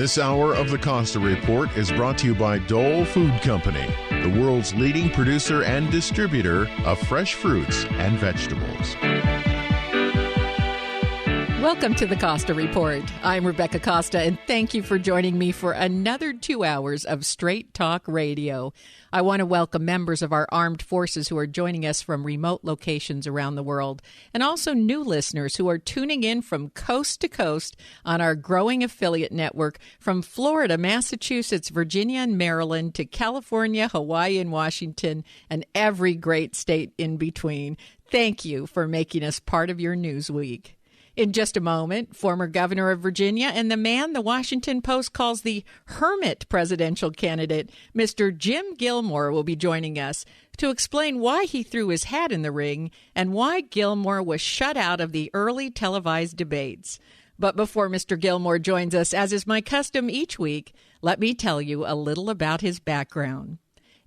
This hour of the Costa Report is brought to you by Dole Food Company, the world's leading producer and distributor of fresh fruits and vegetables. Welcome to the Costa Report. I'm Rebecca Costa, and thank you for joining me for another 2 hours of Straight Talk Radio. I want to welcome members of our armed forces who are joining us from remote locations around the world, and also new listeners who are tuning in from coast to coast on our growing affiliate network from Florida, Massachusetts, Virginia, and Maryland to California, Hawaii, and Washington, and every great state in between. Thank you for making us part of your news week. In just a moment, former governor of Virginia and the man the Washington Post calls the hermit presidential candidate, Mr. Jim Gilmore, will be joining us to explain why he threw his hat in the ring and why Gilmore was shut out of the early televised debates. But before Mr. Gilmore joins us, as is my custom each week, let me tell you a little about his background.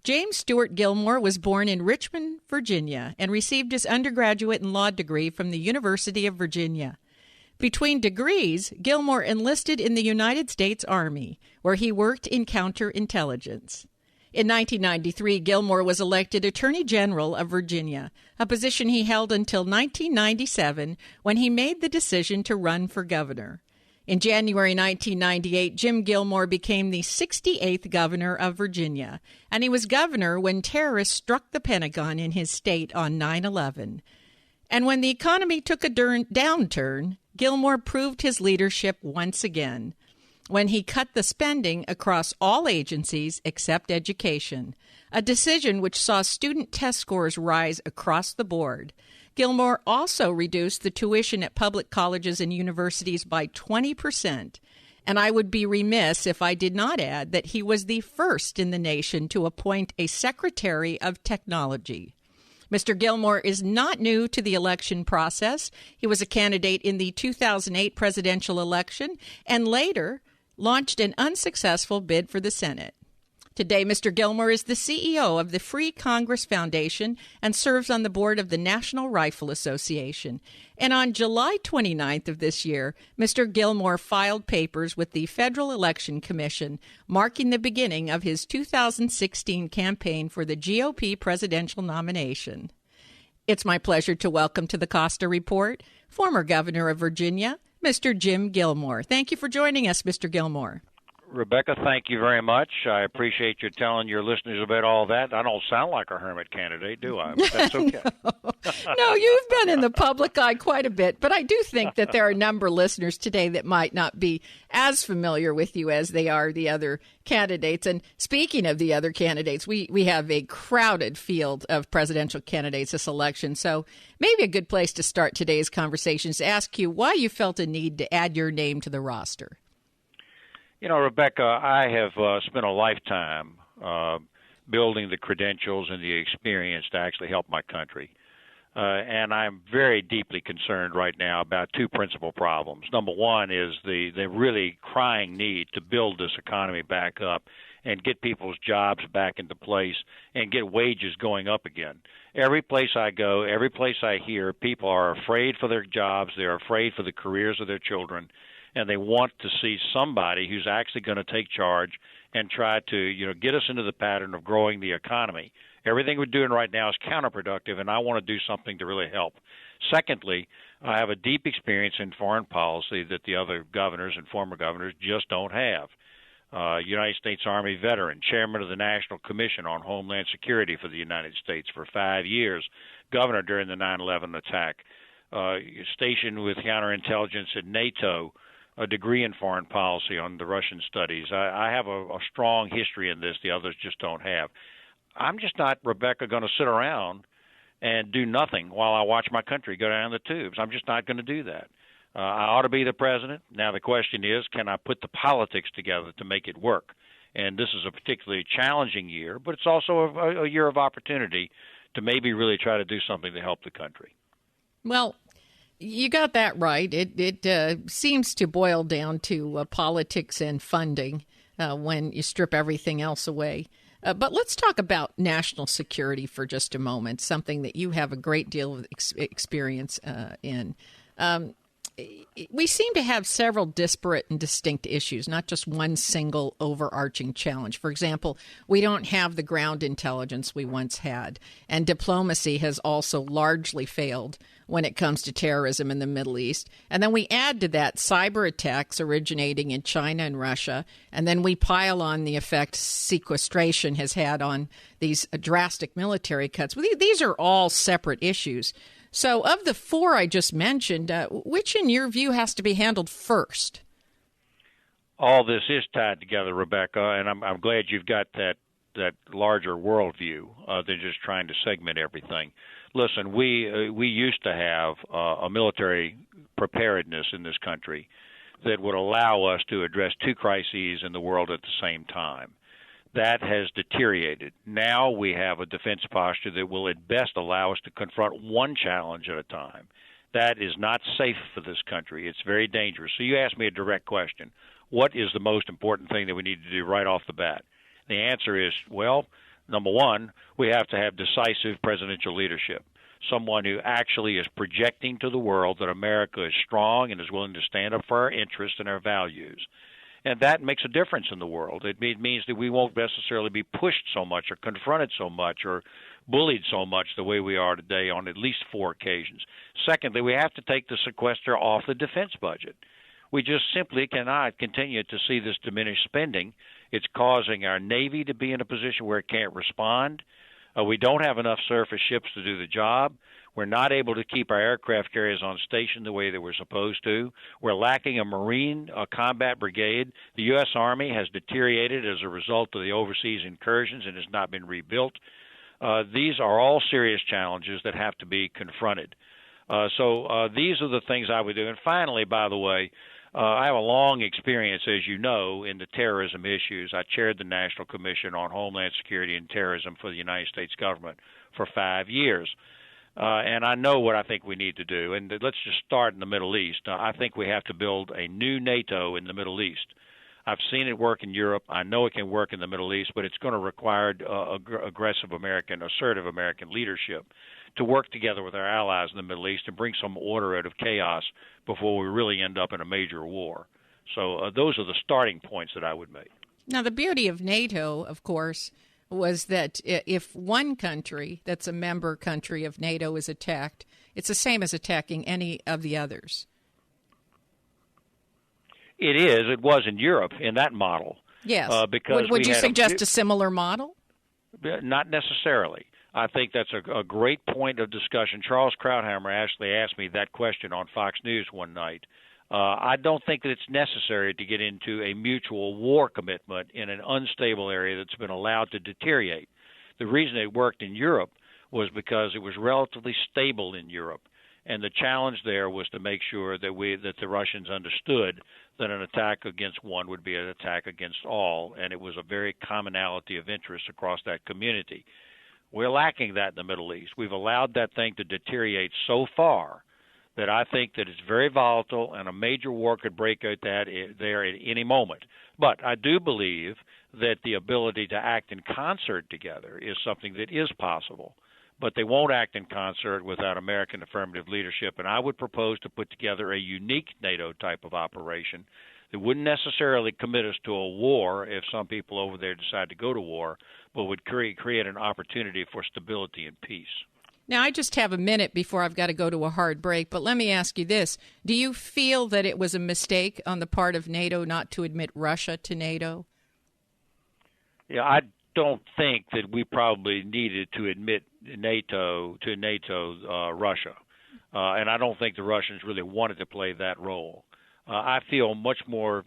James Stewart Gilmore was born in Richmond, Virginia, and received his undergraduate and law degree from the University of Virginia. Between degrees, Gilmore enlisted in the United States Army, where he worked in counterintelligence. In 1993, Gilmore was elected Attorney General of Virginia, a position he held until 1997, when he made the decision to run for governor. In January 1998, Jim Gilmore became the 68th governor of Virginia, and he was governor when terrorists struck the Pentagon in his state on 9/11. And when the economy took a downturn, Gilmore proved his leadership once again when he cut the spending across all agencies except education, a decision which saw student test scores rise across the board. Gilmore also reduced the tuition at public colleges and universities by 20%, and I would be remiss if I did not add that he was the first in the nation to appoint a Secretary of Technology. Mr. Gilmore is not new to the election process. He was a candidate in the 2008 presidential election and later launched an unsuccessful bid for the Senate. Today, Mr. Gilmore is the CEO of the Free Congress Foundation and serves on the board of the National Rifle Association. And on July 29th of this year, Mr. Gilmore filed papers with the Federal Election Commission, marking the beginning of his 2016 campaign for the GOP presidential nomination. It's my pleasure to welcome to the Costa Report former governor of Virginia, Mr. Jim Gilmore. Thank you for joining us, Mr. Gilmore. Rebecca, thank you very much. I appreciate you telling your listeners about all that. I don't sound like a hermit candidate, do I? But that's okay. No, you've been in the public eye quite a bit, but I do think that there are a number of listeners today that might not be as familiar with you as they are the other candidates. And speaking of the other candidates, we have a crowded field of presidential candidates this election. So maybe a good place to start today's conversation is to ask you why you felt a need to add your name to the roster. You know, Rebecca, I have spent a lifetime building the credentials and the experience to actually help my country. And I'm very deeply concerned right now about two principal problems. Number one is the really crying need to build this economy back up and get people's jobs back into place and get wages going up again. Every place I go, every place I hear, people are afraid for their jobs. They're afraid for the careers of their children. And they want to see somebody who's actually going to take charge and try to, get us into the pattern of growing the economy. Everything we're doing right now is counterproductive, and I want to do something to really help. Secondly, I have a deep experience in foreign policy that the other governors and former governors just don't have. United States Army veteran, chairman of the National Commission on Homeland Security for the United States for 5 years, governor during the 9/11 attack, stationed with counterintelligence at NATO, a degree in foreign policy on the Russian studies. I have a strong history in this the others just don't have. I'm just not, Rebecca, going to sit around and do nothing while I watch my country go down the tubes. I'm just not going to do that. I ought to be the president. Now the question is, can I put the politics together to make it work? And this is a particularly challenging year, but it's also a year of opportunity to maybe really try to do something to help the country. Well, you got that right. It seems to boil down to politics and funding when you strip everything else away. But let's talk about national security for just a moment, something that you have a great deal of experience in. we seem to have several disparate and distinct issues, not just one single overarching challenge. For example, we don't have the ground intelligence we once had, and diplomacy has also largely failed when it comes to terrorism in the Middle East. And then we add to that cyber attacks originating in China and Russia, and then we pile on the effect sequestration has had on these drastic military cuts. These are all separate issues. So of the four I just mentioned, which in your view has to be handled first? All this is tied together, Rebecca, and I'm glad you've got that larger worldview than just trying to segment everything. Listen, we used to have a military preparedness in this country that would allow us to address two crises in the world at the same time. That has deteriorated. Now we have a defense posture that will at best allow us to confront one challenge at a time. That is not safe for this country. It's very dangerous. So you asked me a direct question. What is the most important thing that we need to do right off the bat? The answer is, well, number one, we have to have decisive presidential leadership, someone who actually is projecting to the world that America is strong and is willing to stand up for our interests and our values. And that makes a difference in the world. It means that we won't necessarily be pushed so much or confronted so much or bullied so much the way we are today on at least four occasions. Secondly, we have to take the sequester off the defense budget. We just simply cannot continue to see this diminished spending. It's causing our Navy to be in a position where it can't respond. We don't have enough surface ships to do the job. We're not able to keep our aircraft carriers on station the way that we're supposed to. We're lacking a Marine combat brigade. The U.S. Army has deteriorated as a result of the overseas incursions and has not been rebuilt. These are all serious challenges that have to be confronted. So these are the things I would do. And finally, by the way, I have a long experience, as you know, in the terrorism issues. I chaired the National Commission on Homeland Security and Terrorism for the United States government for 5 years. And I know what I think we need to do. And let's just start in the Middle East. I think we have to build a new NATO in the Middle East. I've seen it work in Europe. I know it can work in the Middle East, but it's going to require aggressive American, assertive American leadership to work together with our allies in the Middle East and bring some order out of chaos before we really end up in a major war. So those are the starting points that I would make. Now, the beauty of NATO, of course, was that if one country that's a member country of NATO is attacked, it's the same as attacking any of the others. It is. It was in Europe in that model. Yes. Because would you suggest a similar model? Not necessarily. I think that's a great point of discussion. Charles Krauthammer actually asked me that question on Fox News one night. I don't think that it's necessary to get into a mutual war commitment in an unstable area that's been allowed to deteriorate. The reason it worked in Europe was because it was relatively stable in Europe. And the challenge there was to make sure that the Russians understood that an attack against one would be an attack against all, and it was a very commonality of interest across that community. We're lacking that in the Middle East. We've allowed that thing to deteriorate so far that I think that it's very volatile and a major war could break out there at any moment. But I do believe that the ability to act in concert together is something that is possible. But they won't act in concert without American affirmative leadership, and I would propose to put together a unique NATO type of operation that wouldn't necessarily commit us to a war if some people over there decide to go to war, but would create an opportunity for stability and peace. Now, I just have a minute before I've got to go to a hard break, but let me ask you this. Do you feel that it was a mistake on the part of NATO not to admit Russia to NATO? Yeah, I don't think that we probably needed to admit NATO Russia, and I don't think the Russians really wanted to play that role. I feel much more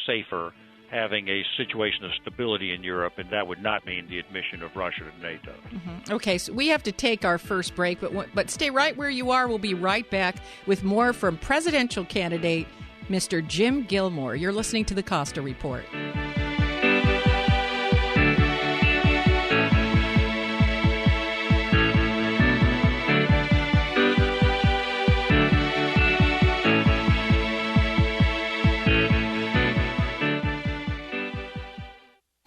safer having a situation of stability in Europe, and that would not mean the admission of Russia to NATO. Mm-hmm. Okay, so we have to take our first break, but stay right where you are. We'll be right back with more from presidential candidate Mr. Jim Gilmore. You're listening to the Costa Report.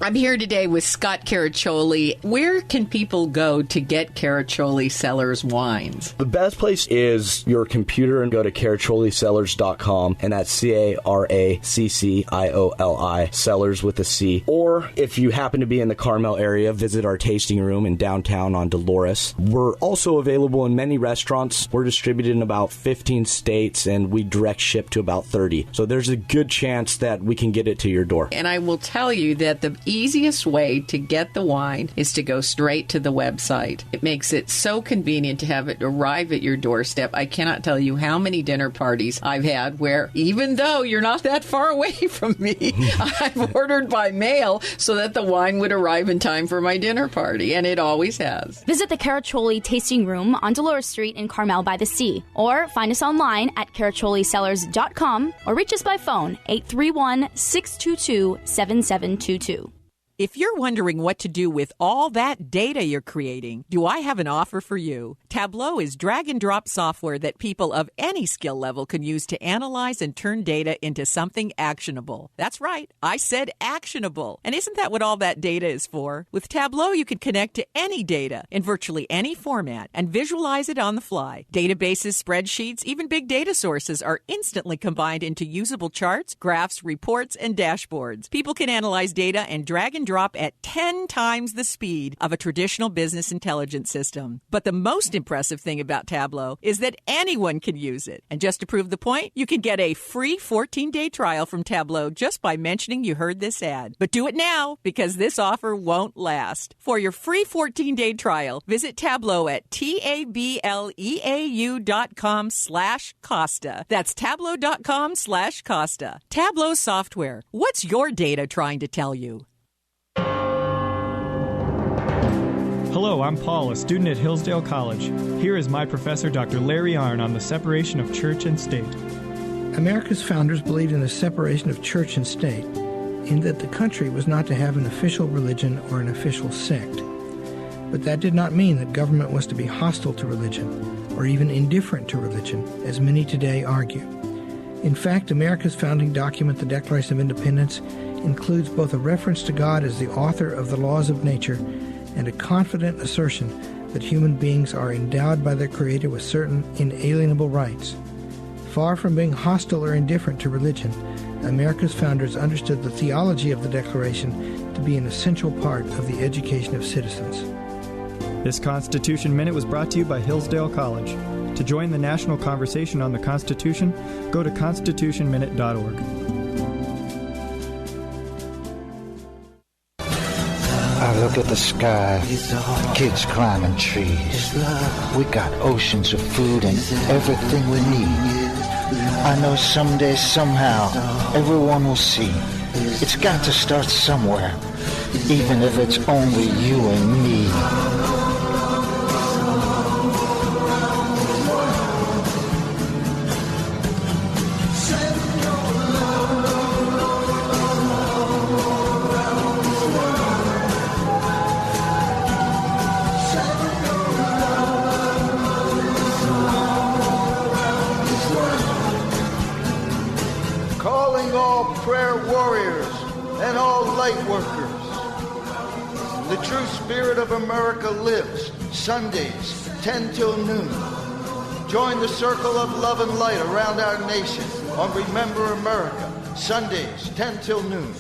I'm here today with Scott Caraccioli. Where can people go to get Caraccioli Cellars wines? The best place is your computer and go to caracciolicellars.com, and that's CARACCIOLI, Cellars with a C. Or if you happen to be in the Carmel area, visit our tasting room in downtown on Dolores. We're also available in many restaurants. We're distributed in about 15 states, and we direct ship to about 30. So there's a good chance that we can get it to your door. And I will tell you that the easiest way to get the wine is to go straight to the website. It makes it so convenient to have it arrive at your doorstep. I cannot tell you how many dinner parties I've had where, even though you're not that far away from me, I've ordered by mail so that the wine would arrive in time for my dinner party, and it always has. Visit the Caraccioli Tasting Room on Dolores Street in Carmel by the Sea, or find us online at caracciolicellars.com, or reach us by phone 831-622-7722. If you're wondering what to do with all that data you're creating, do I have an offer for you? Tableau is drag-and-drop software that people of any skill level can use to analyze and turn data into something actionable. That's right, I said actionable. And isn't that what all that data is for? With Tableau, you can connect to any data in virtually any format and visualize it on the fly. Databases, spreadsheets, even big data sources are instantly combined into usable charts, graphs, reports, and dashboards. People can analyze data and drag and drop at 10 times the speed of a traditional business intelligence system. But the most impressive thing about Tableau is that anyone can use it. And just to prove the point, you can get a free 14-day trial from Tableau just by mentioning you heard this ad. But do it now, because this offer won't last. For your free 14-day trial, visit Tableau at tableau.com/Costa. That's tableau.com/Costa. Tableau software. What's your data trying to tell you? Hello, I'm Paul, a student at Hillsdale College. Here is my professor, Dr. Larry Arnn, on the separation of church and state. America's founders believed in the separation of church and state, in that the country was not to have an official religion or an official sect. But that did not mean that government was to be hostile to religion, or even indifferent to religion, as many today argue. In fact, America's founding document, the Declaration of Independence, includes both a reference to God as the author of the laws of nature and a confident assertion that human beings are endowed by their Creator with certain inalienable rights. Far from being hostile or indifferent to religion, America's founders understood the theology of the Declaration to be an essential part of the education of citizens. This Constitution Minute was brought to you by Hillsdale College. To join the national conversation on the Constitution, go to constitutionminute.org. I look at the sky, the kids climbing trees. We got oceans of food and everything we need. I know someday, somehow, everyone will see. It's got to start somewhere, even if it's only you and me. The true spirit of America lives Sundays, 10 till noon. Join the circle of love and light around our nation on Remember America, Sundays, 10 till noon.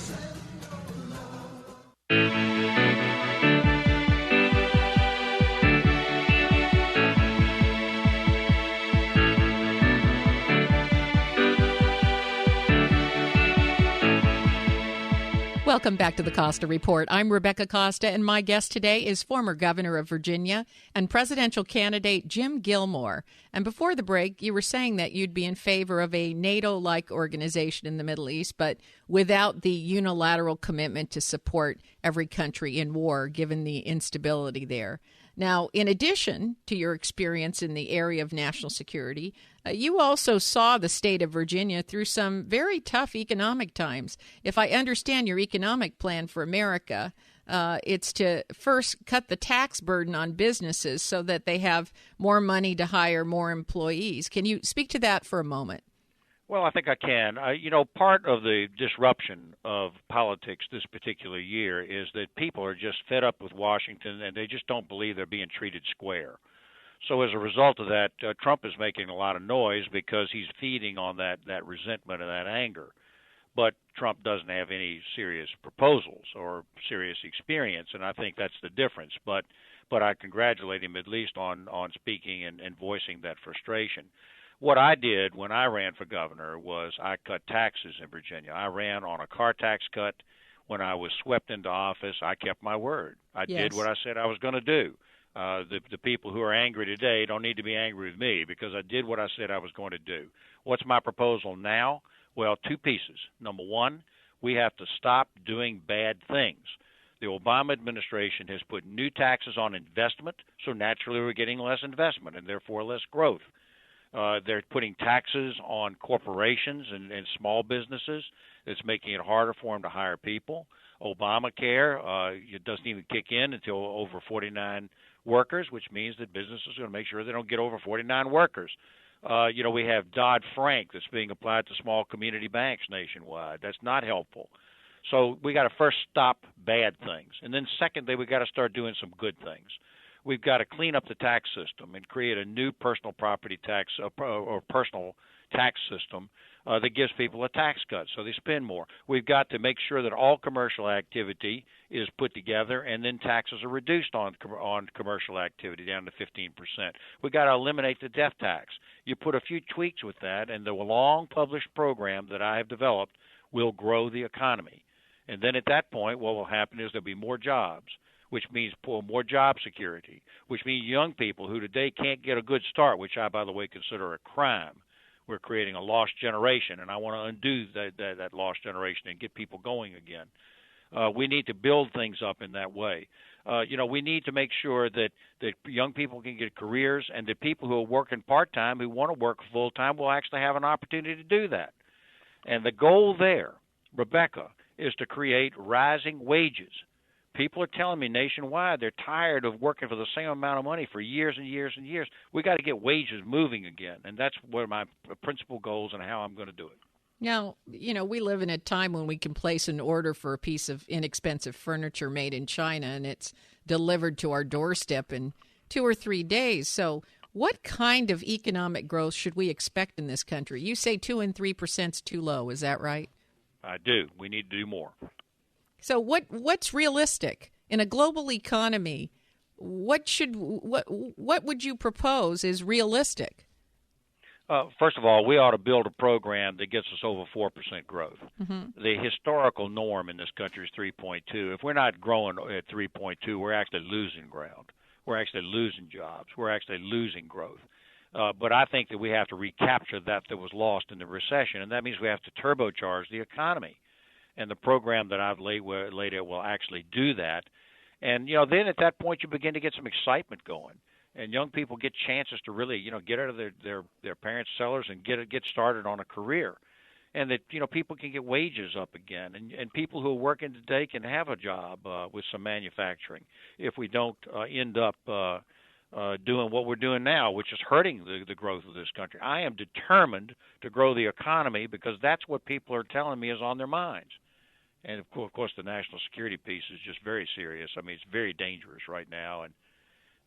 Welcome back to the Costa Report. I'm Rebecca Costa, and my guest today is former governor of Virginia and presidential candidate Jim Gilmore. And before the break, you were saying that you'd be in favor of a NATO-like organization in the Middle East, but without the unilateral commitment to support every country in war, given the instability there. Now, in addition to your experience in the area of national security, you also saw the state of Virginia through some very tough economic times. If I understand your economic plan for America, it's to first cut the tax burden on businesses so that they have more money to hire more employees. Can you speak to that for a moment? Well, I think I can. Part of the disruption of politics this particular year is that people are just fed up with Washington, and they just don't believe they're being treated square. So as a result of that, Trump is making a lot of noise because he's feeding on that resentment and that anger. But Trump doesn't have any serious proposals or serious experience, and I think that's the difference. But I congratulate him at least on speaking and voicing that frustration. What I did when I ran for governor was I cut taxes in Virginia. I ran on a car tax cut. When I was swept into office, I kept my word. I did what I said I was going to do. The people who are angry today don't need to be angry with me because I did what I said I was going to do. What's my proposal now? Well, two pieces. Number one, we have to stop doing bad things. The Obama administration has put new taxes on investment, so naturally we're getting less investment and therefore less growth. They're putting taxes on corporations and small businesses. It's making it harder for them to hire people. Obamacare, it doesn't even kick in until over 49 workers, which means that businesses are going to make sure they don't get over 49 workers. We have Dodd-Frank that's being applied to small community banks nationwide. That's not helpful. So we got to first stop bad things. And then secondly, we got to start doing some good things. We've got to clean up the tax system and create a new personal property tax or personal tax system that gives people a tax cut so they spend more. We've got to make sure that all commercial activity is put together and then taxes are reduced on commercial activity down to 15%. We've got to eliminate the death tax. You put a few tweaks with that, and the long published program that I have developed will grow the economy. And then at that point, what will happen is there'll be more jobs, which means more job security, which means young people who today can't get a good start, which I, by the way, consider a crime. We're creating a lost generation, and I want to undo that lost generation and get people going again. We need to build things up in that way. We need to make sure that young people can get careers and that people who are working part-time, who want to work full-time, will actually have an opportunity to do that. And the goal there, Rebecca, is to create rising wages. People are telling me nationwide they're tired of working for the same amount of money for years and years and years. We got to get wages moving again, and that's one of my principal goals and how I'm going to do it. Now, we live in a time when we can place an order for a piece of inexpensive furniture made in China, and it's delivered to our doorstep in 2 or 3 days. So what kind of economic growth should we expect in this country? You say 2 and 3% is too low. Is that right? I do. We need to do more. So what's realistic in a global economy? What would you propose is realistic? First of all, we ought to build a program that gets us over 4% growth. Mm-hmm. The historical norm in this country is 3.2. If we're not growing at 3.2, we're actually losing ground. We're actually losing jobs. We're actually losing growth. But I think that we have to recapture that was lost in the recession, and that means we have to turbocharge the economy. And the program that I've laid out will actually do that. And, then at that point you begin to get some excitement going. And young people get chances to really, get out of their parents' cellars and get started on a career. And that, people can get wages up again. And people who are working today can have a job with some manufacturing if we don't end up doing what we're doing now, which is hurting the growth of this country. I am determined to grow the economy because that's what people are telling me is on their minds. And, of course, the national security piece is just very serious. I mean, it's very dangerous right now, and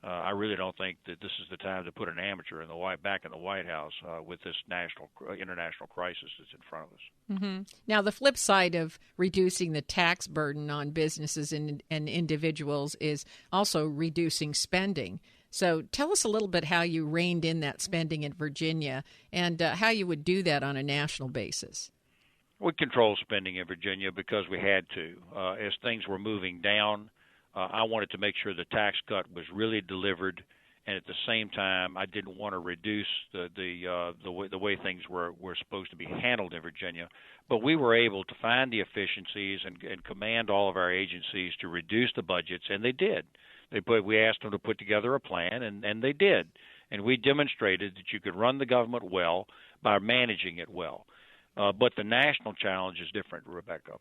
I really don't think that this is the time to put an amateur back in the White House with this international crisis that's in front of us. Mm-hmm. Now, the flip side of reducing the tax burden on businesses and individuals is also reducing spending. So tell us a little bit how you reined in that spending in Virginia and how you would do that on a national basis. We controlled spending in Virginia because we had to. As things were moving down, I wanted to make sure the tax cut was really delivered, and at the same time, I didn't want to reduce the way things were supposed to be handled in Virginia. But we were able to find the efficiencies and command all of our agencies to reduce the budgets, and they did. We asked them to put together a plan, and they did. And we demonstrated that you could run the government well by managing it well. But the national challenge is different, Rebecca.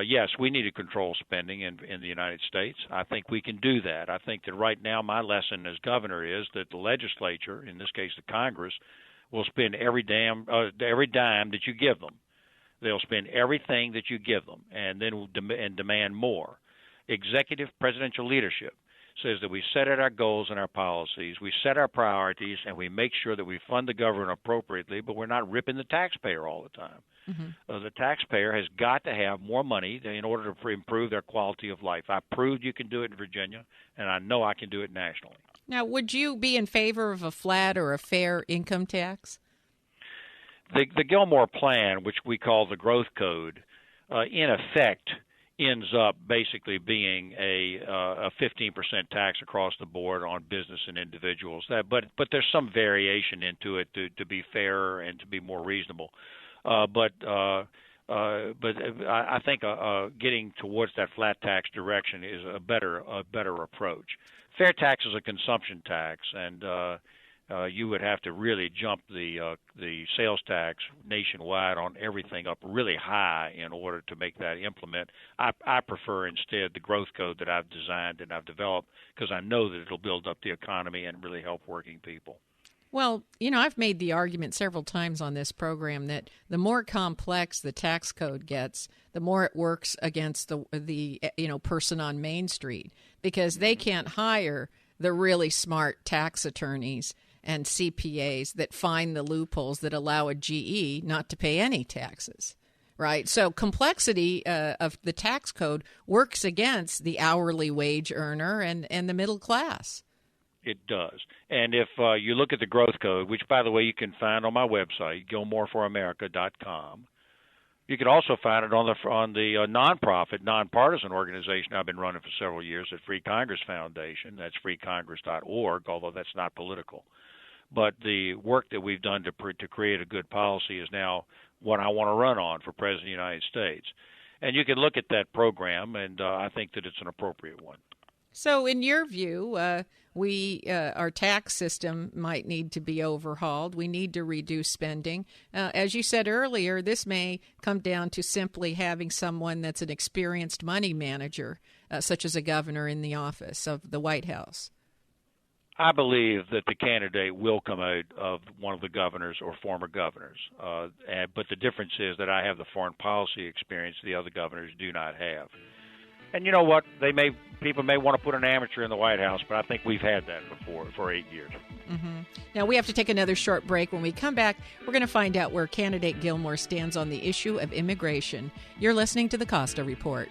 Yes, we need to control spending in the United States. I think we can do that. I think that right now my lesson as governor is that the legislature, in this case the Congress, will spend every dime that you give them. They'll spend everything that you give them, and then demand more. Executive presidential leadership says that we set out our goals and our policies, we set our priorities, and we make sure that we fund the government appropriately, but we're not ripping the taxpayer all the time. Mm-hmm. The taxpayer has got to have more money in order to improve their quality of life. I proved you can do it in Virginia, and I know I can do it nationally. Now, would you be in favor of a flat or a fair income tax? The Gilmore plan, which we call the Growth Code, in effect ends up basically being a 15% tax across the board on business and individuals. But there's some variation into it to be fairer and to be more reasonable. But I think getting towards that flat tax direction is a better approach. Fair tax is a consumption tax, and you would have to really jump the sales tax nationwide on everything up really high in order to make that implement. I prefer instead the growth code that I've designed and I've developed because I know that it'll build up the economy and really help working people. Well, I've made the argument several times on this program that the more complex the tax code gets, the more it works against the person on Main Street because they can't hire the really smart tax attorneys and CPAs that find the loopholes that allow a GE not to pay any taxes, right? So complexity of the tax code works against the hourly wage earner and the middle class. It does. And if you look at the growth code, which, by the way, you can find on my website, gilmoreforamerica.com, you can also find it on the nonprofit, nonpartisan organization I've been running for several years at Free Congress Foundation. That's freecongress.org, although that's not political. But the work that we've done to create a good policy is now what I want to run on for President of the United States. And you can look at that program, and I think that it's an appropriate one. So in your view, our tax system might need to be overhauled. We need to reduce spending. As you said earlier, this may come down to simply having someone that's an experienced money manager, such as a governor in the office of the White House. I believe that the candidate will come out of one of the governors or former governors. But the difference is that I have the foreign policy experience the other governors do not have. And you know what? People may want to put an amateur in the White House, but I think we've had that before for 8 years. Mm-hmm. Now, we have to take another short break. When we come back, we're going to find out where candidate Gilmore stands on the issue of immigration. You're listening to the Costa Report.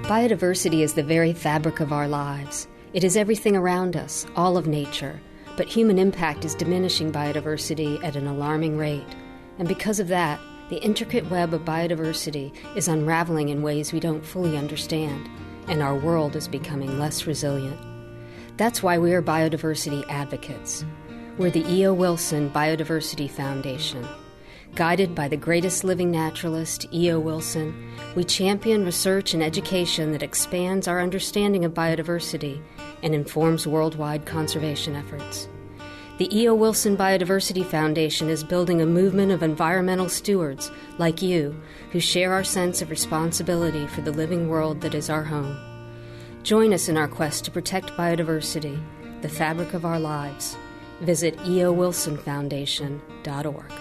Biodiversity is the very fabric of our lives. It is everything around us, all of nature. But human impact is diminishing biodiversity at an alarming rate. And because of that, the intricate web of biodiversity is unraveling in ways we don't fully understand, and our world is becoming less resilient. That's why we are biodiversity advocates. We're the E.O. Wilson Biodiversity Foundation. Guided by the greatest living naturalist, E.O. Wilson, we champion research and education that expands our understanding of biodiversity and informs worldwide conservation efforts. The E.O. Wilson Biodiversity Foundation is building a movement of environmental stewards like you who share our sense of responsibility for the living world that is our home. Join us in our quest to protect biodiversity, the fabric of our lives. Visit eowilsonfoundation.org.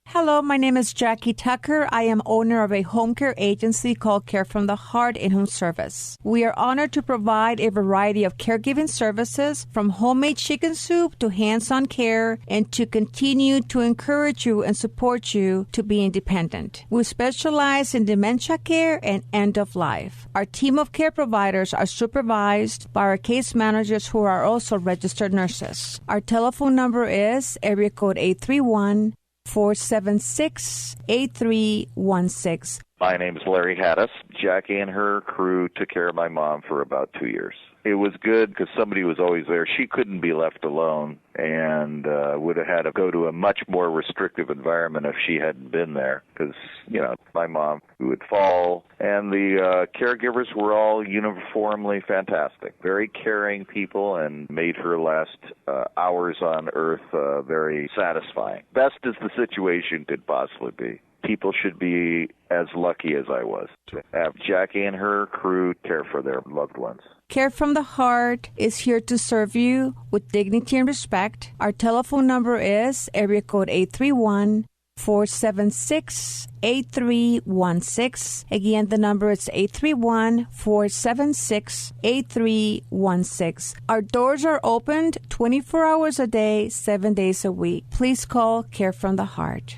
Hello, my name is Jackie Tucker. I am owner of a home care agency called Care from the Heart in-home service. We are honored to provide a variety of caregiving services from homemade chicken soup to hands-on care and to continue to encourage you and support you to be independent. We specialize in dementia care and end of life. Our team of care providers are supervised by our case managers who are also registered nurses. Our telephone number is area code 831-476-8316. My name is Larry Haddis. Jackie and her crew took care of my mom for about 2 years. it was good because somebody was always there. She couldn't be left alone and would have had to go to a much more restrictive environment if she hadn't been there because, my mom would fall. And the caregivers were all uniformly fantastic, very caring people, and made her last hours on Earth very satisfying. Best as the situation could possibly be. People should be as lucky as I was to have Jackie and her crew care for their loved ones. Care from the Heart is here to serve you with dignity and respect. Our telephone number is area code 831-476-8316. Again, the number is 831-476-8316. Our doors are opened 24 hours a day, 7 days a week. Please call Care from the Heart.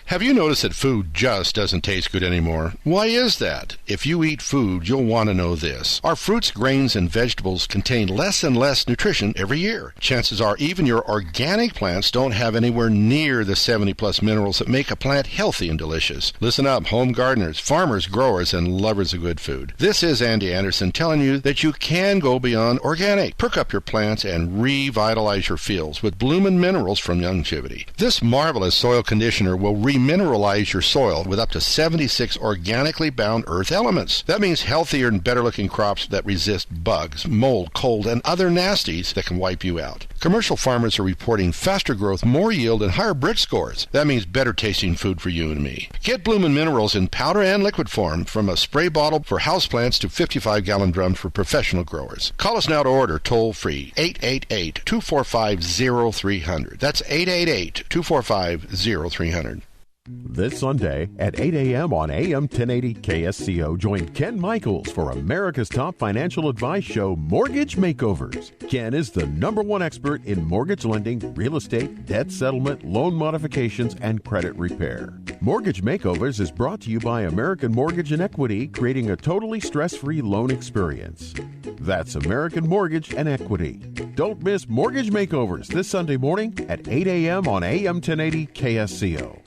Have you noticed that food just doesn't taste good anymore? Why is that? If you eat food, you'll want to know this. Our fruits, grains, and vegetables contain less and less nutrition every year. Chances are even your organic plants don't have anywhere near the 70-plus minerals that make a plant healthy and delicious. Listen up, home gardeners, farmers, growers, and lovers of good food. This is Andy Anderson telling you that you can go beyond organic. Perk up your plants and revitalize your fields with Bloomin' Minerals from Longevity. This marvelous soil conditioner will remineralize your soil with up to 76 organically bound earth elements. That means healthier and better looking crops that resist bugs, mold, cold, and other nasties that can wipe you out. Commercial farmers are reporting faster growth, more yield, and higher Brit scores. That means better tasting food for you and me. Get Bloomin' Minerals in powder and liquid form, from a spray bottle for houseplants to 55-gallon drums for professional growers. Call us now to order toll free, 888-245-0300. That's 888-245-0300. This Sunday at 8 a.m. on AM 1080 KSCO, join Ken Michaels for America's top financial advice show, Mortgage Makeovers. Ken is the #1 expert in mortgage lending, real estate, debt settlement, loan modifications, and credit repair. Mortgage Makeovers is brought to you by American Mortgage and Equity, creating a totally stress-free loan experience. That's American Mortgage and Equity. Don't miss Mortgage Makeovers this Sunday morning at 8 a.m. on AM 1080 KSCO.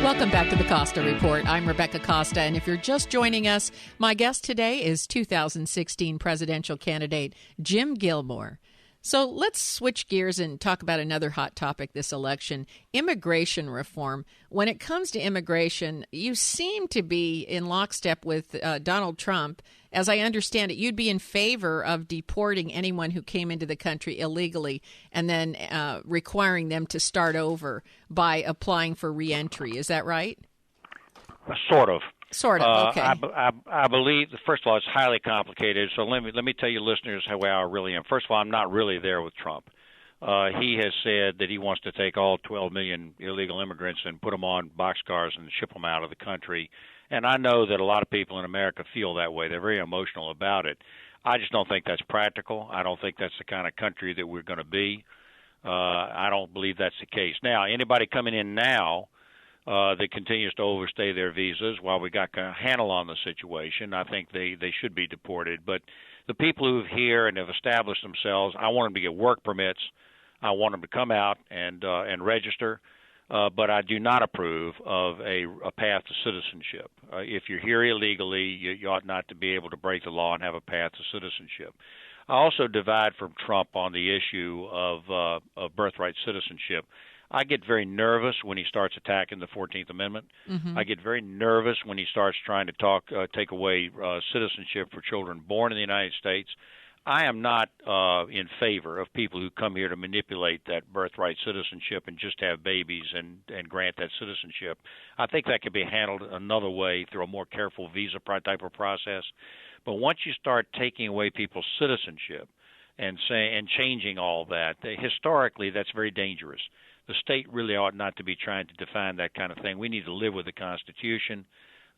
Welcome back to the Costa Report. I'm Rebecca Costa, and if you're just joining us, my guest today is 2016 presidential candidate Jim Gilmore. So let's switch gears and talk about another hot topic this election, immigration reform. When it comes to immigration, you seem to be in lockstep with Donald Trump. As I understand it, you'd be in favor of deporting anyone who came into the country illegally and then requiring them to start over by applying for reentry. Is that right? Sort of. Sort of. Okay. I believe, first of all, it's highly complicated. So let me tell you, listeners, how I really am. First of all, I'm not really there with Trump. He has said that he wants to take all 12 million illegal immigrants and put them on boxcars and ship them out of the country. And I know that a lot of people in America feel that way. They're very emotional about it. I just don't think that's practical. I don't think that's the kind of country that we're going to be. I don't believe that's the case. Now, anybody coming in now that continues to overstay their visas while we got a handle on the situation, I think they should be deported. But the people who are here and have established themselves, I want them to get work permits. I want them to come out and register. But I do not approve of a path to citizenship. If you're here illegally, you ought not to be able to break the law and have a path to citizenship. I also divide from Trump on the issue of birthright citizenship. I get very nervous when he starts attacking the 14th Amendment. Mm-hmm. I get very nervous when he starts trying to take away citizenship for children born in the United States. I am not in favor of people who come here to manipulate that birthright citizenship and just have babies and grant that citizenship. I think that could be handled another way through a more careful visa type of process. But once you start taking away people's citizenship and changing all that, historically that's very dangerous. The state really ought not to be trying to define that kind of thing. We need to live with the Constitution.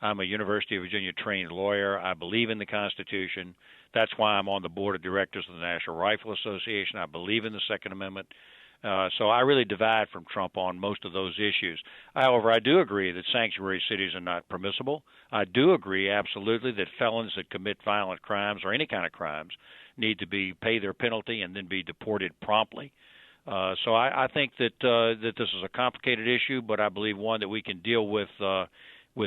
I'm a University of Virginia trained lawyer. I believe in the Constitution. That's why I'm on the board of directors of the National Rifle Association. I believe in the Second Amendment. So I really divide from Trump on most of those issues. However, I do agree that sanctuary cities are not permissible. I do agree absolutely that felons that commit violent crimes or any kind of crimes need to pay their penalty and then be deported promptly. So I think that this is a complicated issue, but I believe one that we can deal with the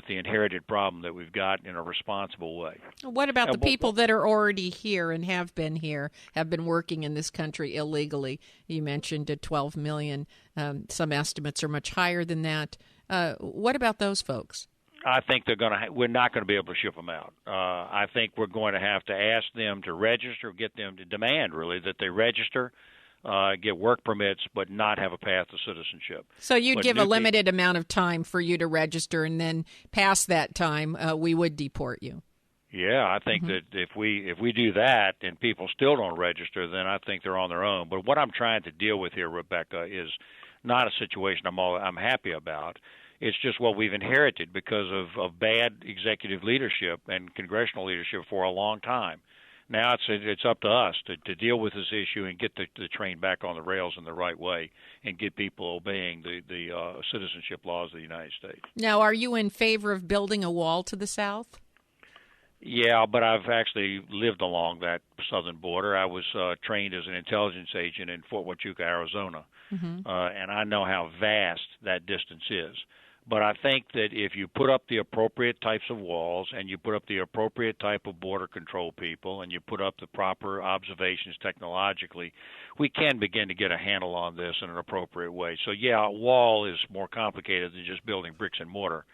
inherited problem that we've got in a responsible way. What about the people that are already here and have been working in this country illegally? You mentioned 12 million. Some estimates are much higher than that. What about those folks? I think we're not going to be able to ship them out. I think we're going to have to ask them to register, get them to demand, really, that they register, get work permits, but not have a path to citizenship. So you'd give a limited amount of time for you to register, and then past that time, we would deport you. Yeah, I think that if we do that and people still don't register, then I think they're on their own. But what I'm trying to deal with here, Rebecca, is not a situation I'm happy about. It's just what we've inherited because of bad executive leadership and congressional leadership for a long time. Now it's up to us to deal with this issue and get the train back on the rails in the right way and get people obeying the citizenship laws of the United States. Now, are you in favor of building a wall to the south? Yeah, but I've actually lived along that southern border. I was trained as an intelligence agent in Fort Huachuca, Arizona, and I know how vast that distance is. But I think that if you put up the appropriate types of walls and you put up the appropriate type of border control people and you put up the proper observations technologically, we can begin to get a handle on this in an appropriate way. So, yeah, a wall is more complicated than just building bricks and mortar.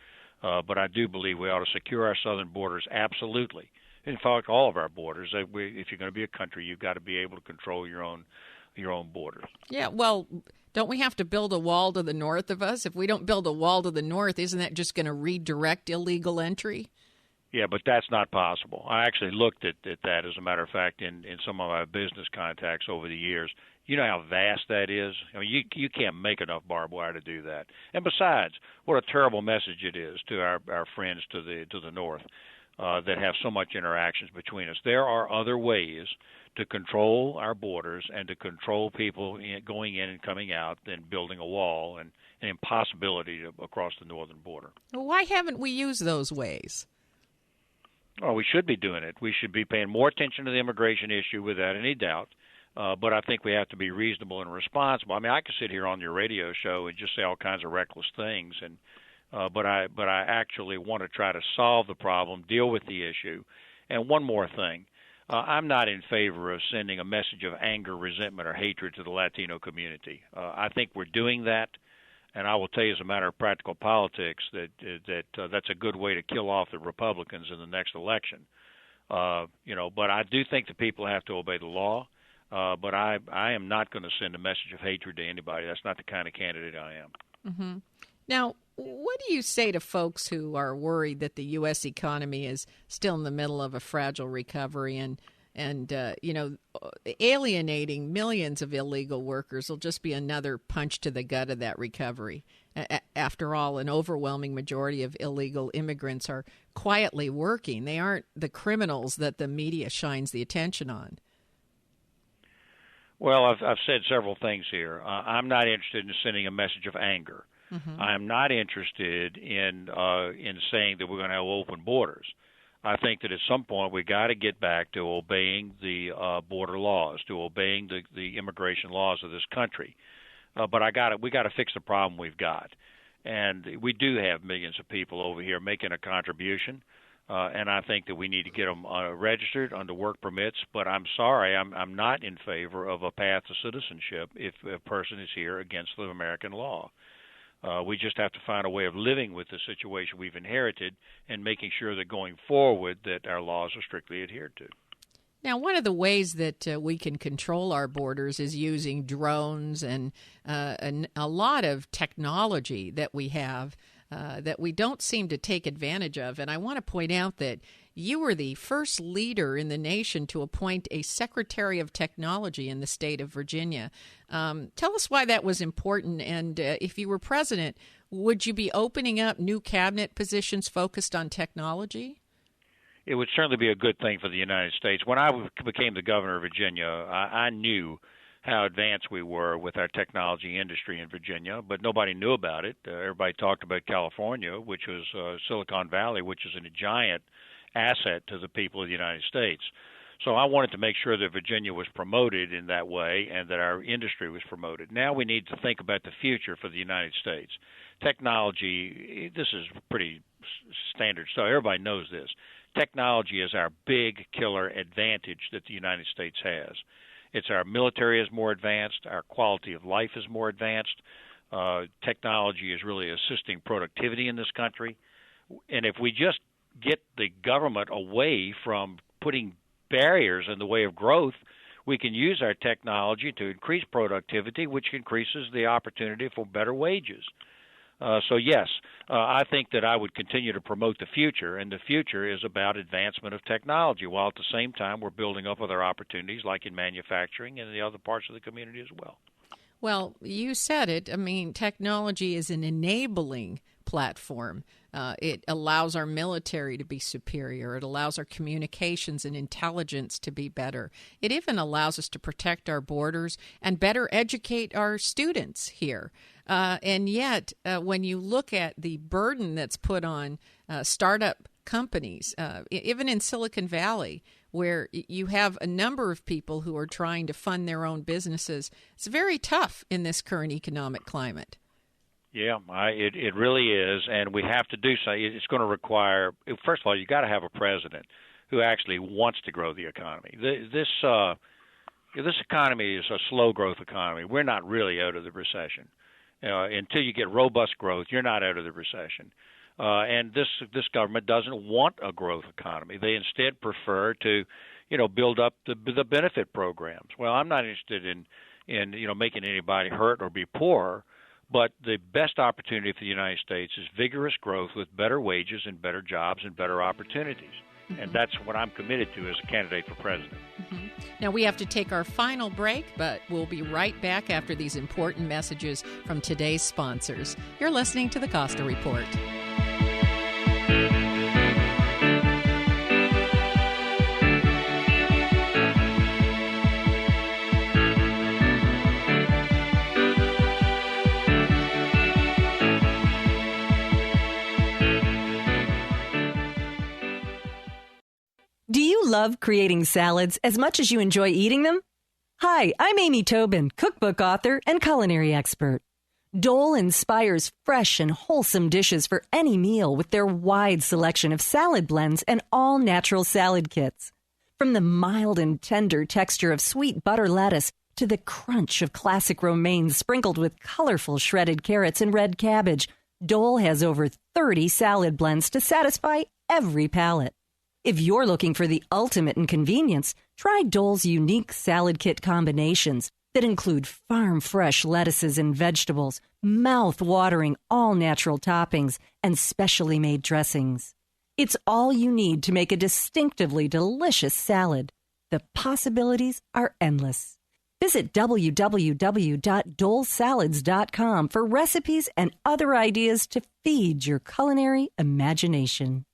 But I do believe we ought to secure our southern borders absolutely. In fact, all of our borders. If you're going to be a country, you've got to be able to control your own borders. Yeah, well, don't we have to build a wall to the north of us? If we don't build a wall to the north, isn't that just going to redirect illegal entry? Yeah, but that's not possible. I actually looked at that, as a matter of fact, in some of my business contacts over the years. You know how vast that is? I mean, you can't make enough barbed wire to do that. And besides, what a terrible message it is to our friends to the north that have so much interactions between us. There are other ways to control our borders and to control people going in and coming out than building a wall and an impossibility across the northern border. Well, why haven't we used those ways? Well, we should be doing it. We should be paying more attention to the immigration issue without any doubt. But I think we have to be reasonable and responsible. I mean, I could sit here on your radio show and just say all kinds of reckless things, but I actually want to try to solve the problem, deal with the issue. And one more thing. I'm not in favor of sending a message of anger, resentment, or hatred to the Latino community. I think we're doing that, and I will tell you as a matter of practical politics that's a good way to kill off the Republicans in the next election. But I do think the people have to obey the law. But I am not going to send a message of hatred to anybody. That's not the kind of candidate I am. Mm-hmm. Now, what do you say to folks who are worried that the U.S. economy is still in the middle of a fragile recovery and alienating millions of illegal workers will just be another punch to the gut of that recovery? After all, an overwhelming majority of illegal immigrants are quietly working. They aren't the criminals that the media shines the attention on. Well, I've said several things here. I'm not interested in sending a message of anger. Mm-hmm. I'm not interested in saying that we're going to have open borders. I think that at some point we got to get back to obeying the border laws, to obeying the immigration laws of this country. But we got to fix the problem we've got, and we do have millions of people over here making a contribution. And I think that we need to get them registered under work permits. But I'm sorry, I'm not in favor of a path to citizenship if a person is here against the American law. We just have to find a way of living with the situation we've inherited and making sure that going forward that our laws are strictly adhered to. Now, one of the ways that we can control our borders is using drones and a lot of technology that we have that we don't seem to take advantage of. And I want to point out that you were the first leader in the nation to appoint a Secretary of Technology in the state of Virginia. Tell us why that was important, and if you were president, would you be opening up new cabinet positions focused on technology? It would certainly be a good thing for the United States. When I became the governor of Virginia, I knew how advanced we were with our technology industry in Virginia, but nobody knew about it. Everybody talked about California, which was Silicon Valley, which is a giant asset to the people of the United States. So I wanted to make sure that Virginia was promoted in that way and that our industry was promoted. Now we need to think about the future for the United States. Technology, this is pretty standard, so everybody knows this. Technology is our big killer advantage that the United States has. It's our military is more advanced, our quality of life is more advanced. Technology is really assisting productivity in this country. And if we just get the government away from putting barriers in the way of growth, we can use our technology to increase productivity, which increases the opportunity for better wages. So yes, I think that I would continue to promote the future, and the future is about advancement of technology, while at the same time we're building up other opportunities like in manufacturing and in the other parts of the community as well. Well, you said it. I mean, technology is an enabling platform. It allows our military to be superior. It allows our communications and intelligence to be better. It even allows us to protect our borders and better educate our students here. And yet, when you look at the burden that's put on startup companies, even in Silicon Valley, where you have a number of people who are trying to fund their own businesses, it's very tough in this current economic climate. Yeah, it really is, and we have to do so. It's going to require, first of all, you got to have a president who actually wants to grow the economy. This economy is a slow growth economy. We're not really out of the recession. Until you get robust growth, you're not out of the recession. And this government doesn't want a growth economy. They instead prefer to, build up the benefit programs. Well, I'm not interested in making anybody hurt or be poor. But the best opportunity for the United States is vigorous growth with better wages and better jobs and better opportunities. Mm-hmm. And that's what I'm committed to as a candidate for president. Mm-hmm. Now, we have to take our final break, but we'll be right back after these important messages from today's sponsors. You're listening to the Costa Report. Do you love creating salads as much as you enjoy eating them? Hi, I'm Amy Tobin, cookbook author and culinary expert. Dole inspires fresh and wholesome dishes for any meal with their wide selection of salad blends and all-natural salad kits. From the mild and tender texture of sweet butter lettuce to the crunch of classic romaine sprinkled with colorful shredded carrots and red cabbage, Dole has over 30 salad blends to satisfy every palate. If you're looking for the ultimate in convenience, try Dole's unique salad kit combinations that include farm-fresh lettuces and vegetables, mouth-watering all-natural toppings, and specially made dressings. It's all you need to make a distinctively delicious salad. The possibilities are endless. Visit www.dolesalads.com for recipes and other ideas to feed your culinary imagination.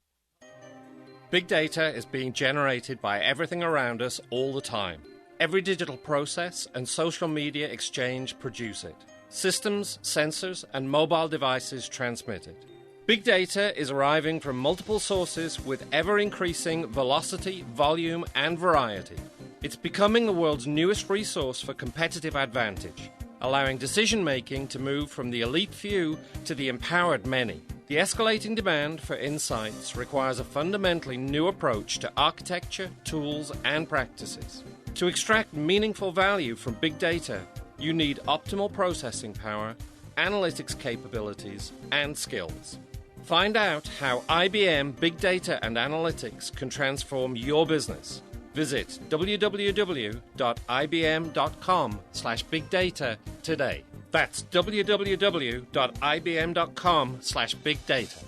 Big data is being generated by everything around us all the time. Every digital process and social media exchange produce it. Systems, sensors, and mobile devices transmit it. Big data is arriving from multiple sources with ever-increasing velocity, volume, and variety. It's becoming the world's newest resource for competitive advantage, allowing decision-making to move from the elite few to the empowered many. The escalating demand for insights requires a fundamentally new approach to architecture, tools, and practices. To extract meaningful value from big data, you need optimal processing power, analytics capabilities, and skills. Find out how IBM Big Data and Analytics can transform your business. Visit www.ibm.com/bigdata today. That's www.ibm.com/bigdata.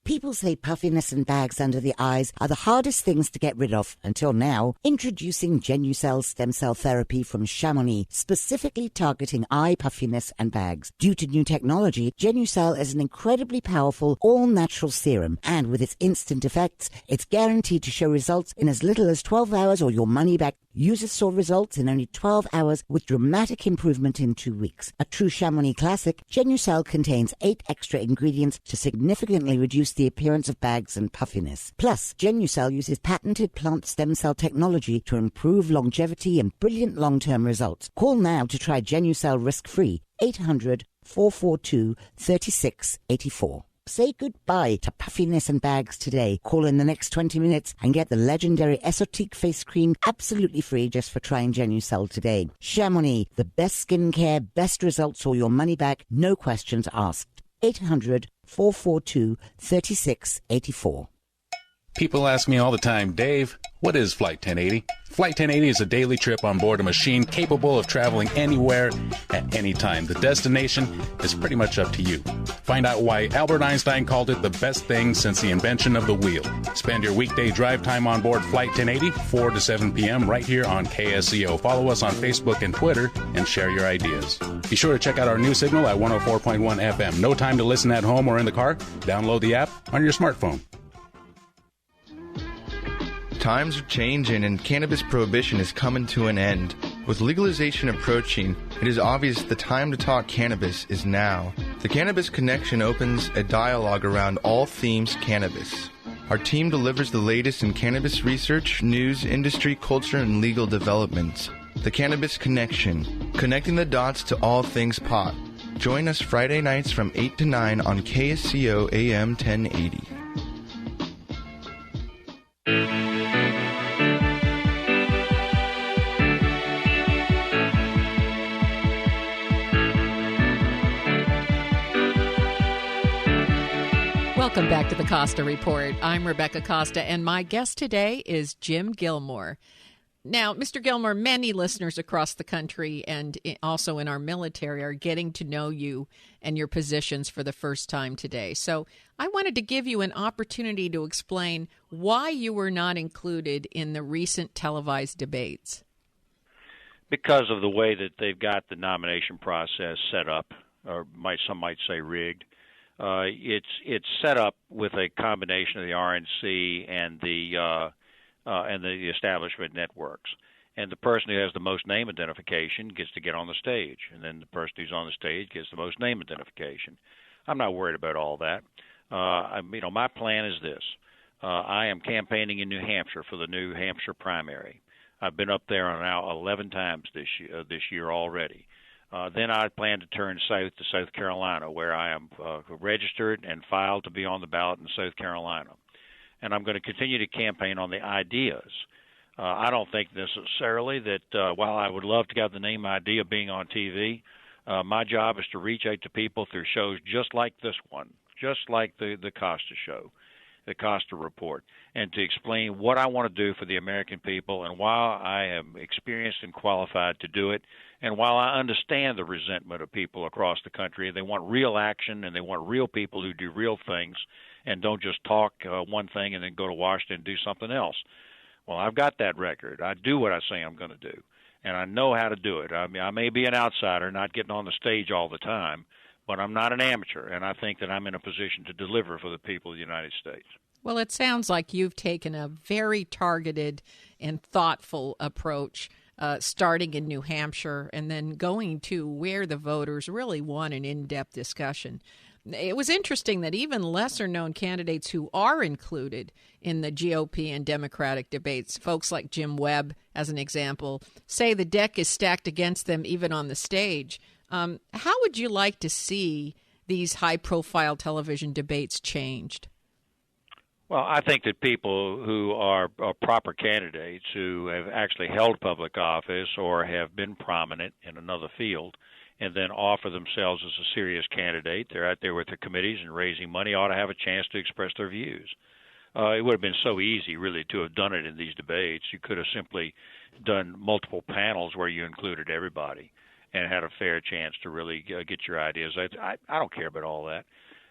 People say puffiness and bags under the eyes are the hardest things to get rid of. Until now, introducing Genucell stem cell therapy from Chamonix, specifically targeting eye puffiness and bags. Due to new technology, Genucell is an incredibly powerful, all-natural serum. And with its instant effects, it's guaranteed to show results in as little as 12 hours or your money back Users saw results in only 12 hours with dramatic improvement in 2 weeks. A true Chamonix classic, Genucel contains 8 extra ingredients to significantly reduce the appearance of bags and puffiness. Plus, Genucel uses patented plant stem cell technology to improve longevity and brilliant long-term results. Call now to try Genucel risk-free. 800-442-3684. Say goodbye to puffiness and bags today. Call in the next 20 minutes and get the legendary Esotique face cream absolutely free just for trying Genucel today. Chamonix, the best skincare, best results, or your money back, no questions asked. 800-442-3684. People ask me all the time, Dave, what is Flight 1080? Flight 1080 is a daily trip on board a machine capable of traveling anywhere at any time. The destination is pretty much up to you. Find out why Albert Einstein called it the best thing since the invention of the wheel. Spend your weekday drive time on board Flight 1080, 4 to 7 p.m. right here on KSCO. Follow us on Facebook and Twitter and share your ideas. Be sure to check out our new signal at 104.1 FM. No time to listen at home or in the car? Download the app on your smartphone. Times are changing and cannabis prohibition is coming to an end. With legalization approaching, it is obvious the time to talk cannabis is now. The Cannabis Connection opens a dialogue around all themes cannabis. Our team delivers the latest in cannabis research, news, industry, culture, and legal developments. The Cannabis Connection, connecting the dots to all things pot. Join us Friday nights from 8 to 9 on KSCO AM 1080. Welcome back to the Costa Report. I'm Rebecca Costa, and my guest today is Jim Gilmore. Now, Mr. Gilmore, many listeners across the country and also in our military are getting to know you and your positions for the first time today. So I wanted to give you an opportunity to explain why you were not included in the recent televised debates. Because of the way that they've got the nomination process set up, or some might say rigged. It's set up with a combination of the RNC and the establishment networks. And the person who has the most name identification gets to get on the stage, and then the person who's on the stage gets the most name identification. I'm not worried about all that. My plan is this: I am campaigning in New Hampshire for the New Hampshire primary. I've been up there now 11 times this year already. Then I plan to turn south to South Carolina, where I am registered and filed to be on the ballot in South Carolina. And I'm going to continue to campaign on the ideas. I don't think necessarily that while I would love to have the name idea being on TV, my job is to reach out to people through shows just like this one, just like the Costa show, the Costa Report, and to explain what I want to do for the American people and why I am experienced and qualified to do it. And while I understand the resentment of people across the country, they want real action and they want real people who do real things and don't just talk one thing and then go to Washington and do something else. Well, I've got that record. I do what I say I'm going to do, and I know how to do it. I mean, I may be an outsider, not getting on the stage all the time, but I'm not an amateur, and I think that I'm in a position to deliver for the people of the United States. Well, it sounds like you've taken a very targeted and thoughtful approach, starting in New Hampshire and then going to where the voters really want an in-depth discussion. It was interesting that even lesser-known candidates who are included in the GOP and Democratic debates, folks like Jim Webb, as an example, say the deck is stacked against them even on the stage. How would you like to see these high-profile television debates changed? Well, I think that people who are proper candidates, who have actually held public office or have been prominent in another field, and then offer themselves as a serious candidate, they're out there with their committees and raising money, ought to have a chance to express their views. It would have been so easy, really, to have done it in these debates. You could have simply done multiple panels where you included everybody and had a fair chance to really get your ideas. I don't care about all that.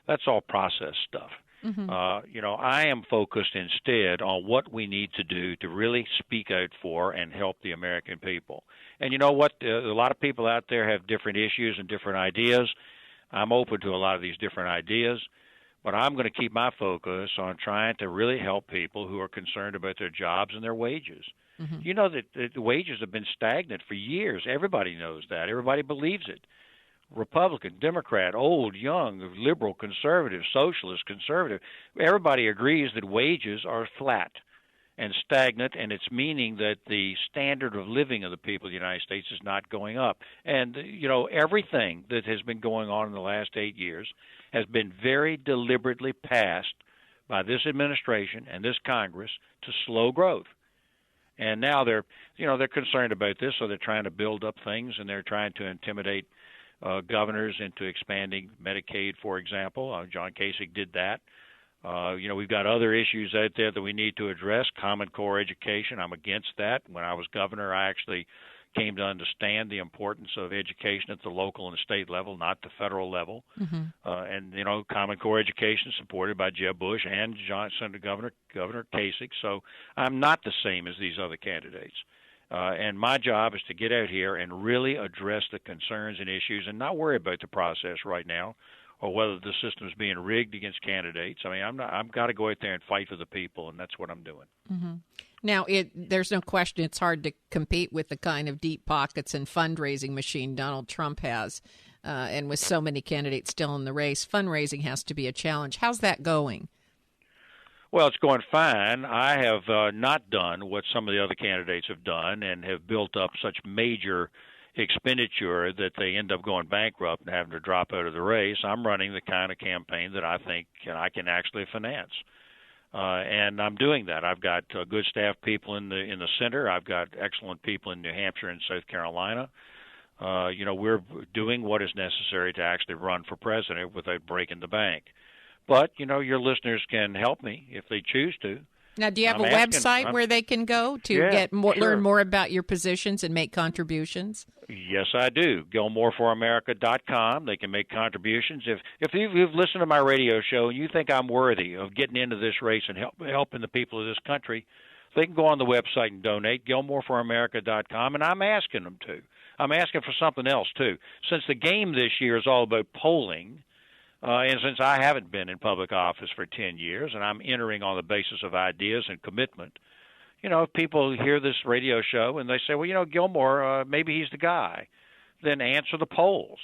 That's all process stuff. Mm-hmm. I am focused instead on what we need to do to really speak out for and help the American people. And you know what? A lot of people out there have different issues and different ideas. I'm open to a lot of these different ideas, But I'm going to keep my focus on trying to really help people who are concerned about their jobs and their wages. Mm-hmm. You know that the wages have been stagnant for years. Everybody knows that. Everybody believes it. Republican, Democrat, old, young, liberal, conservative, socialist, conservative. Everybody agrees that wages are flat and stagnant, and it's meaning that the standard of living of the people of the United States is not going up. And, you know, everything that has been going on in the last 8 years has been very deliberately passed by this administration and this Congress to slow growth. And now they're concerned about this, so they're trying to build up things, and they're trying to intimidate governors into expanding Medicaid, for example. John Kasich did that. We've got other issues out there that we need to address. Common Core education, I'm against that. When I was governor, I actually came to understand the importance of education at the local and state level, not the federal level. Mm-hmm. Common Core education supported by Jeb Bush and Governor Kasich. So I'm not the same as these other candidates. And my job is to get out here and really address the concerns and issues and not worry about the process right now or whether the system is being rigged against candidates. I mean, I've got to go out there and fight for the people, and that's what I'm doing. Mm-hmm. Now, there's no question it's hard to compete with the kind of deep pockets and fundraising machine Donald Trump has. And with so many candidates still in the race, fundraising has to be a challenge. How's that going? Well, it's going fine. I have not done what some of the other candidates have done and have built up such major expenditure that they end up going bankrupt and having to drop out of the race. I'm running the kind of campaign that I think I can actually finance. And I'm doing that. I've got good staff people in the center. I've got excellent people in New Hampshire and South Carolina. We're doing what is necessary to actually run for president without breaking the bank. But, your listeners can help me if they choose to. Now, do you have a website where they can go to learn more about your positions and make contributions? Yes, I do. Gilmoreforamerica.com. They can make contributions. If you've listened to my radio show and you think I'm worthy of getting into this race and helping the people of this country, they can go on the website and donate, Gilmoreforamerica.com, and I'm asking them to. I'm asking for something else, too. Since the game this year is all about polling, and since I haven't been in public office for 10 years and I'm entering on the basis of ideas and commitment, if people hear this radio show and they say, well, Gilmore, maybe he's the guy, then answer the polls.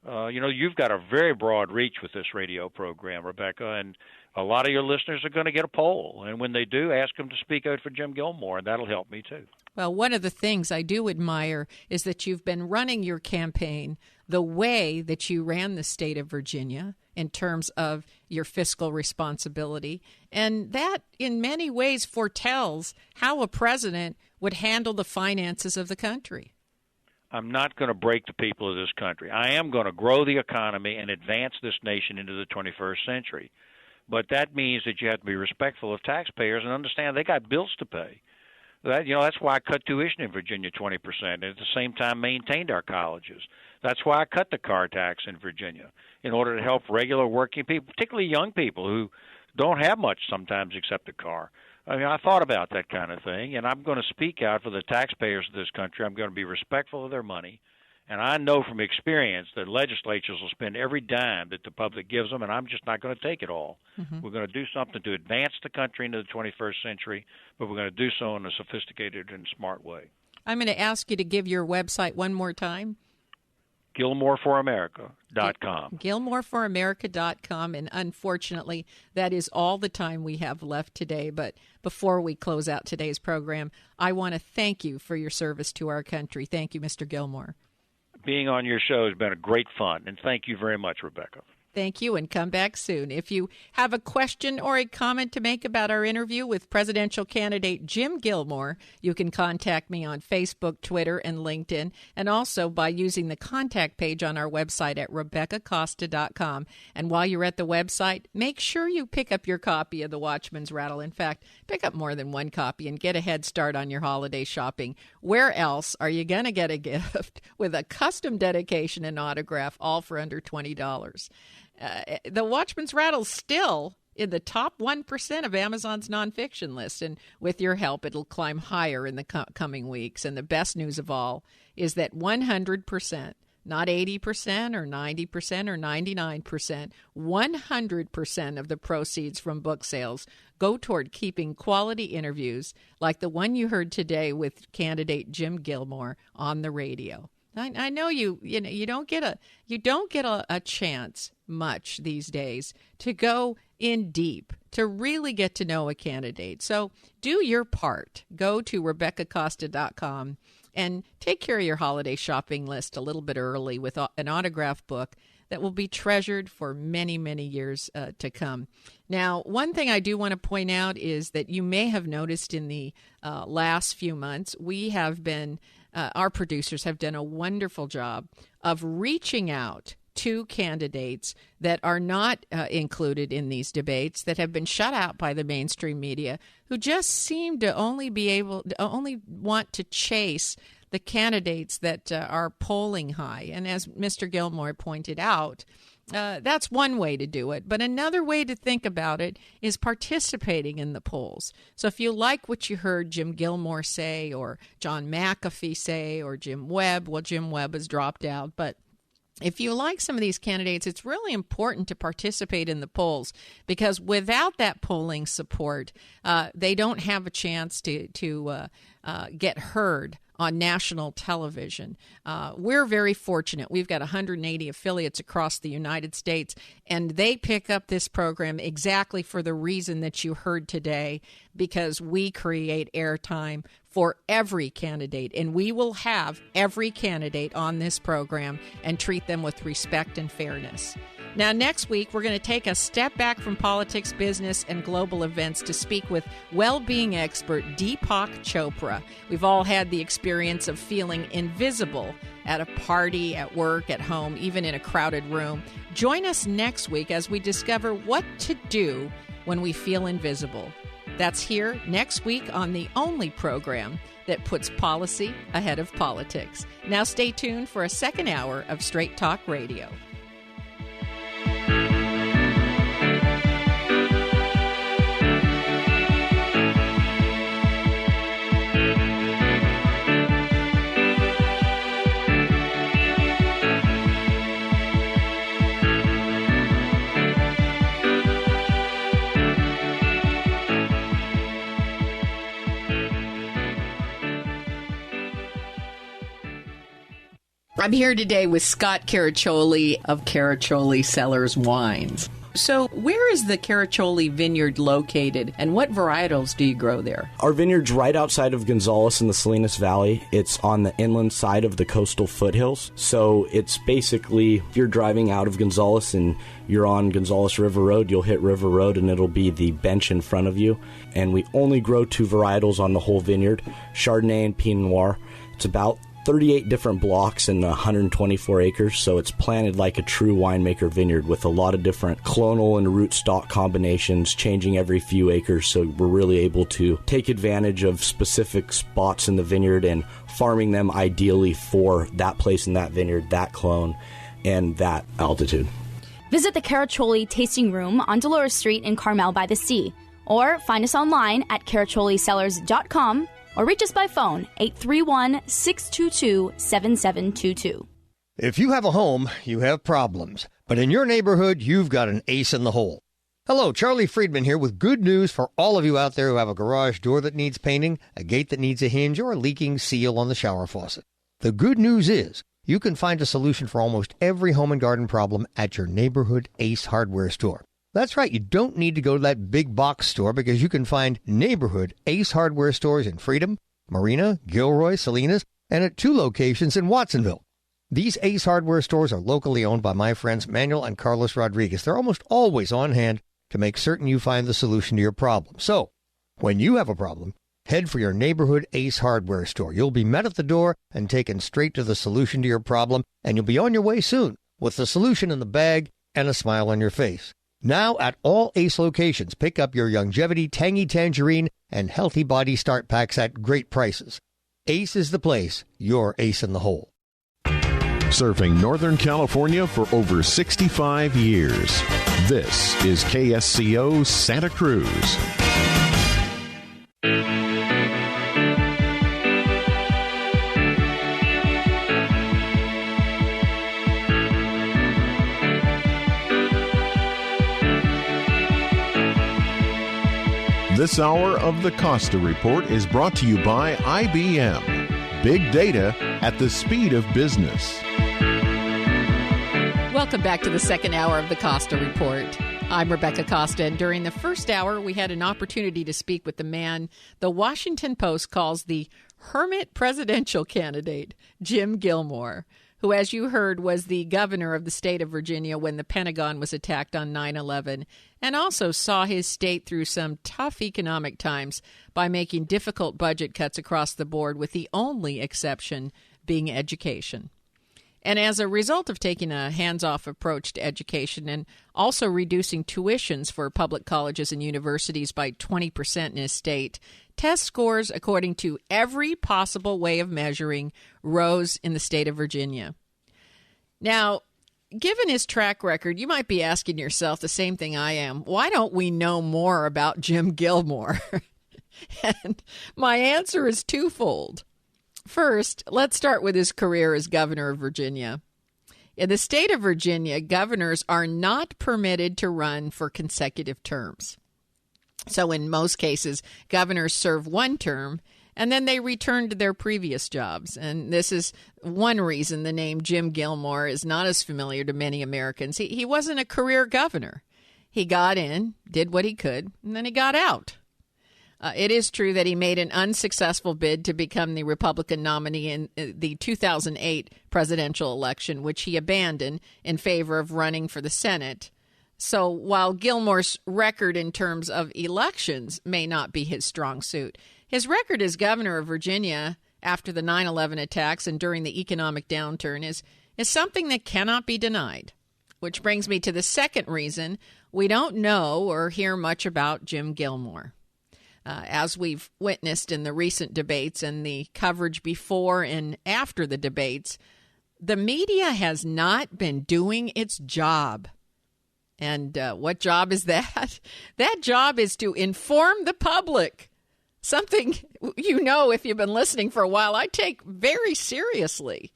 You've got a very broad reach with this radio program, Rebecca, and a lot of your listeners are going to get a poll. And when they do, ask them to speak out for Jim Gilmore, and that'll help me too. Well, one of the things I do admire is that you've been running your campaign the way that you ran the state of Virginia in terms of your fiscal responsibility. And that, in many ways, foretells how a president would handle the finances of the country. I'm not going to break the people of this country. I am going to grow the economy and advance this nation into the 21st century. But that means that you have to be respectful of taxpayers and understand they got bills to pay. That's why I cut tuition in Virginia 20% and at the same time maintained our colleges. That's why I cut the car tax in Virginia in order to help regular working people, particularly young people who don't have much sometimes except a car. I mean, I thought about that kind of thing, and I'm going to speak out for the taxpayers of this country. I'm going to be respectful of their money. And I know from experience that legislatures will spend every dime that the public gives them, and I'm just not going to take it all. Mm-hmm. We're going to do something to advance the country into the 21st century, but we're going to do so in a sophisticated and smart way. I'm going to ask you to give your website one more time. Gilmoreforamerica.com. Gilmoreforamerica.com, and unfortunately, that is all the time we have left today. But before we close out today's program, I want to thank you for your service to our country. Thank you, Mr. Gilmore. Being on your show has been a great fun, and thank you very much, Rebecca. Thank you, and come back soon. If you have a question or a comment to make about our interview with presidential candidate Jim Gilmore, you can contact me on Facebook, Twitter, and LinkedIn, and also by using the contact page on our website at RebeccaCosta.com. And while you're at the website, make sure you pick up your copy of The Watchman's Rattle. In fact, pick up more than one copy and get a head start on your holiday shopping. Where else are you going to get a gift with a custom dedication and autograph, all for under $20? The Watchman's Rattle still in the top 1% of Amazon's nonfiction list, and with your help, it'll climb higher in the coming weeks. And the best news of all is that 100% not 80% or 90% or 99%. 100% of the proceeds from book sales go toward keeping quality interviews like the one you heard today with candidate Jim Gilmore on the radio. I know you don't get a chance much these days to go in deep, to really get to know a candidate. So do your part. Go to RebeccaCosta.com and take care of your holiday shopping list a little bit early with an autographed book that will be treasured for many, many years to come. Now, one thing I do want to point out is that you may have noticed in the last few months, we have been, our producers have done a wonderful job of reaching out to candidates that are not included in these debates, that have been shut out by the mainstream media, who just seem to only want to chase the candidates that are polling high. And as Mr. Gilmore pointed out, that's one way to do it. But another way to think about it is participating in the polls. So if you like what you heard Jim Gilmore say, or John McAfee say, or Jim Webb, well, Jim Webb has dropped out, but if you like some of these candidates, it's really important to participate in the polls, because without that polling support, they don't have a chance to get heard on national television. We're very fortunate. We've got 180 affiliates across the United States, and they pick up this program exactly for the reason that you heard today, because we create airtime for every candidate, and we will have every candidate on this program and treat them with respect and fairness. Now, next week, we're going to take a step back from politics, business, and global events to speak with well-being expert Deepak Chopra. We've all had the experience of feeling invisible at a party, at work, at home, even in a crowded room. Join us next week as we discover what to do when we feel invisible. That's here next week on the only program that puts policy ahead of politics. Now stay tuned for a second hour of Straight Talk Radio. I'm here today with Scott Caraccioli of Caraccioli Cellars Wines. So where is the Caraccioli vineyard located, and what varietals do you grow there? Our vineyard's right outside of Gonzales in the Salinas Valley. It's on the inland side of the coastal foothills. So it's basically, if you're driving out of Gonzales and you're on Gonzales River Road, you'll hit River Road and it'll be the bench in front of you. And we only grow 2 varietals on the whole vineyard, Chardonnay and Pinot Noir. It's about 38 different blocks and 124 acres, so it's planted like a true winemaker vineyard with a lot of different clonal and rootstock combinations, changing every few acres, so we're really able to take advantage of specific spots in the vineyard and farming them ideally for that place in that vineyard, that clone, and that altitude. Visit the Caraccioli Tasting Room on Dolores Street in Carmel by the Sea, or find us online at caracciolicellars.com, or reach us by phone, 831-622-7722. If you have a home, you have problems. But in your neighborhood, you've got an ace in the hole. Hello, Charlie Friedman here with good news for all of you out there who have a garage door that needs painting, a gate that needs a hinge, or a leaking seal on the shower faucet. The good news is you can find a solution for almost every home and garden problem at your neighborhood Ace Hardware store. That's right, you don't need to go to that big box store because you can find neighborhood Ace Hardware stores in Freedom, Marina, Gilroy, Salinas, and at 2 locations in Watsonville. These Ace Hardware stores are locally owned by my friends Manuel and Carlos Rodriguez. They're almost always on hand to make certain you find the solution to your problem. So, when you have a problem, head for your neighborhood Ace Hardware store. You'll be met at the door and taken straight to the solution to your problem, and you'll be on your way soon with the solution in the bag and a smile on your face. Now at all Ace locations, pick up your Longevity Tangy Tangerine and Healthy Body Start Packs at great prices. Ace is the place, your ace in the hole. Serving Northern California for over 65 years. This is KSCO Santa Cruz. This hour of the Costa Report is brought to you by IBM. Big data at the speed of business. Welcome back to the second hour of the Costa Report. I'm Rebecca Costa, and during the first hour, we had an opportunity to speak with the man the Washington Post calls the hermit presidential candidate, Jim Gilmore, who, as you heard, was the governor of the state of Virginia when the Pentagon was attacked on 9/11, and also saw his state through some tough economic times by making difficult budget cuts across the board, with the only exception being education. And as a result of taking a hands-off approach to education and also reducing tuitions for public colleges and universities by 20% in his state, test scores, according to every possible way of measuring, rose in the state of Virginia. Now, given his track record, you might be asking yourself the same thing I am. Why don't we know more about Jim Gilmore? And my answer is twofold. First, let's start with his career as governor of Virginia. In the state of Virginia, governors are not permitted to run for consecutive terms. So in most cases, governors serve one term, and then they return to their previous jobs. And this is one reason the name Jim Gilmore is not as familiar to many Americans. He wasn't a career governor. He got in, did what he could, and then he got out. It is true that he made an unsuccessful bid to become the Republican nominee in the 2008 presidential election, which he abandoned in favor of running for the Senate. So while Gilmore's record in terms of elections may not be his strong suit, his record as governor of Virginia after the 9/11 attacks and during the economic downturn is something that cannot be denied. Which brings me to the second reason we don't know or hear much about Jim Gilmore. As we've witnessed in the recent debates and the coverage before and after the debates, the media has not been doing its job. And what job is that? That job is to inform the public. Something, if you've been listening for a while, I take very seriously.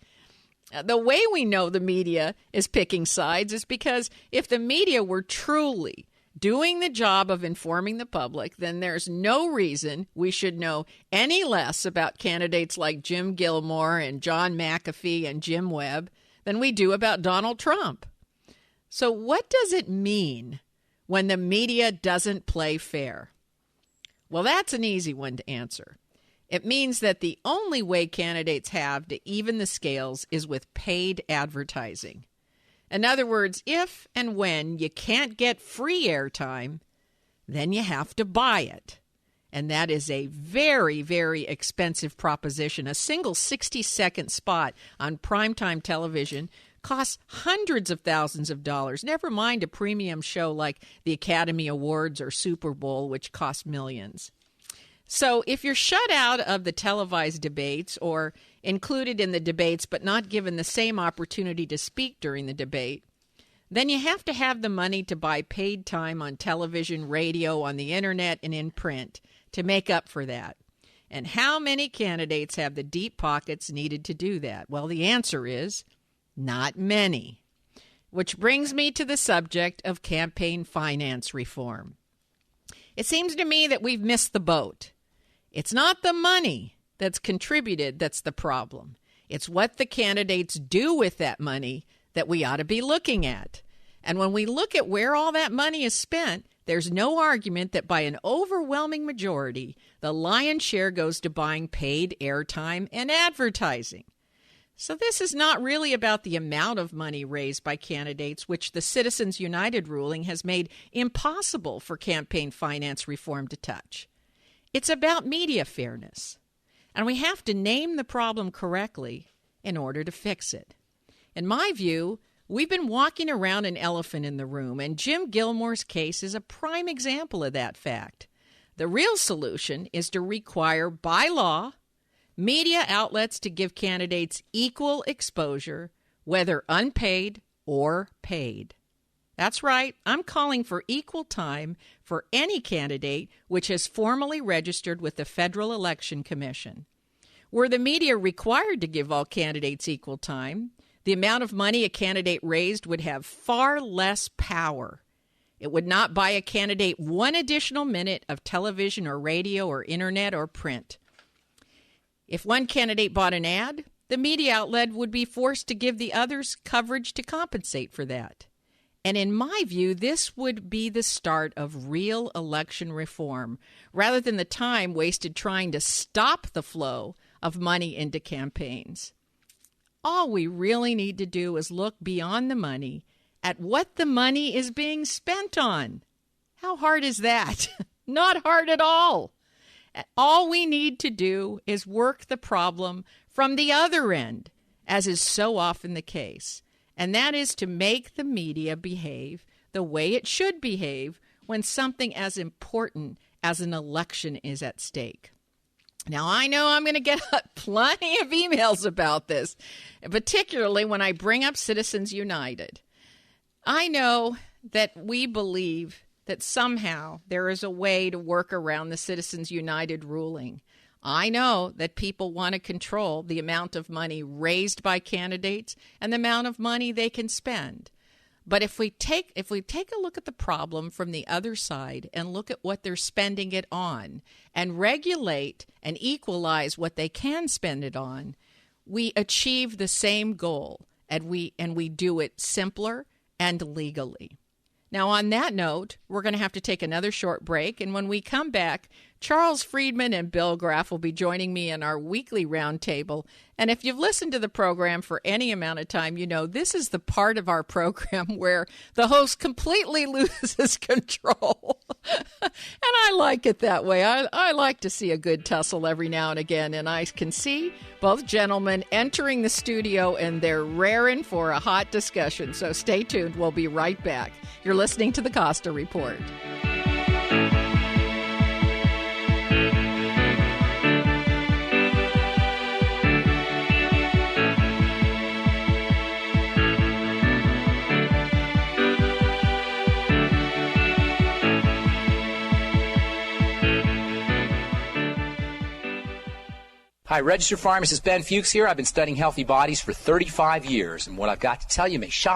The way we know the media is picking sides is because if the media were truly doing the job of informing the public, then there's no reason we should know any less about candidates like Jim Gilmore and John McAfee and Jim Webb than we do about Donald Trump. So what does it mean when the media doesn't play fair? Well, that's an easy one to answer. It means that the only way candidates have to even the scales is with paid advertising. In other words, if and when you can't get free airtime, then you have to buy it. And that is a very, very expensive proposition. A single 60-second spot on primetime television costs hundreds of thousands of dollars, never mind a premium show like the Academy Awards or Super Bowl, which cost millions. So if you're shut out of the televised debates or included in the debates but not given the same opportunity to speak during the debate, then you have to have the money to buy paid time on television, radio, on the internet, and in print to make up for that. And how many candidates have the deep pockets needed to do that? Well, the answer is not many. Which brings me to the subject of campaign finance reform. It seems to me that we've missed the boat. It's not the money that's contributed that's the problem. It's what the candidates do with that money that we ought to be looking at. And when we look at where all that money is spent, there's no argument that by an overwhelming majority, the lion's share goes to buying paid airtime and advertising. So this is not really about the amount of money raised by candidates, which the Citizens United ruling has made impossible for campaign finance reform to touch. It's about media fairness. And we have to name the problem correctly in order to fix it. In my view, we've been walking around an elephant in the room, and Jim Gilmore's case is a prime example of that fact. The real solution is to require, by law, media outlets to give candidates equal exposure, whether unpaid or paid. That's right. I'm calling for equal time for any candidate which has formally registered with the Federal Election Commission. Were the media required to give all candidates equal time, the amount of money a candidate raised would have far less power, It would not buy a candidate one additional minute of television or radio or internet or print. If one candidate bought an ad, the media outlet would be forced to give the others coverage to compensate for that. And in my view, this would be the start of real election reform, rather than the time wasted trying to stop the flow of money into campaigns. All we really need to do is look beyond the money at what the money is being spent on. How hard is that? Not hard at all. All we need to do is work the problem from the other end, as is so often the case, and that is to make the media behave the way it should behave when something as important as an election is at stake. Now, I know I'm going to get plenty of emails about this, particularly when I bring up Citizens United. I know that we believe that somehow there is a way to work around the Citizens United ruling. I know that people want to control the amount of money raised by candidates and the amount of money they can spend. But if we take a look at the problem from the other side and look at what they're spending it on and regulate and equalize what they can spend it on, we achieve the same goal, and we do it simpler and legally. Now, on that note, we're going to have to take another short break, and when we come back, Charles Friedman and Bill Graff will be joining me in our weekly roundtable. And if you've listened to the program for any amount of time, you know this is the part of our program where the host completely loses control. And I like it that way. I like to see a good tussle every now and again, and I can see both gentlemen entering the studio, and they're raring for a hot discussion. So stay tuned. We'll be right back. You're listening to the Costa Report. Hi, registered pharmacist Ben Fuchs here. I've been studying healthy bodies for 35 years, and what I've got to tell you may shock